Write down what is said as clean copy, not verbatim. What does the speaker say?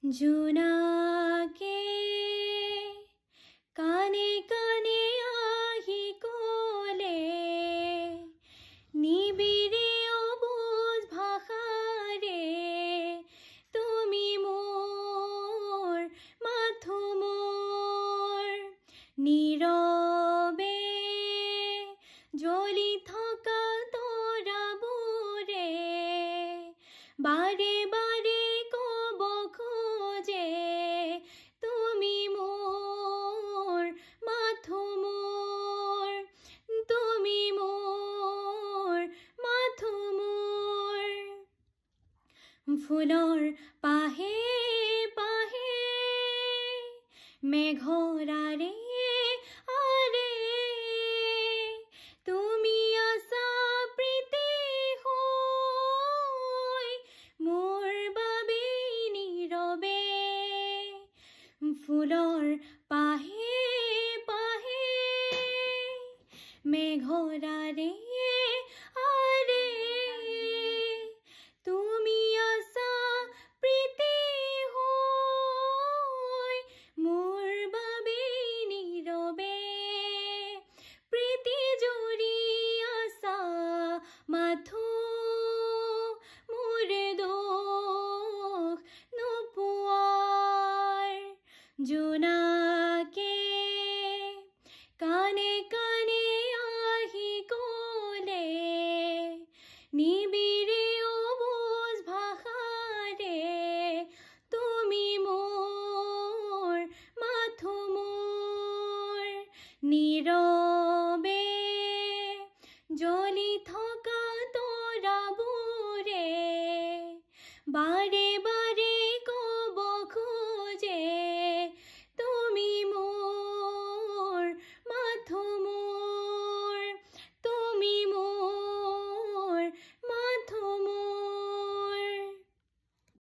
জোনাকে কানে কানে আহি কলে নিবিড়ে অবুজ ভাষাৰে তুমি মোৰ মাথো মোৰ নীৰৱে জ্বলি থকা তৰাবোৰে বাৰে বাৰে ক'ব খোজে তুমি মোৰ মাথো মোৰ তুমি মোৰ মাথো মোৰ ফুলৰ পাহে পাহে মেঘৰাৰে আৰে তুমি আছা প্ৰীতি হৈ মোৰ বাবে নীৰৱে ফুলৰ পাহে পাহে মেঘৰা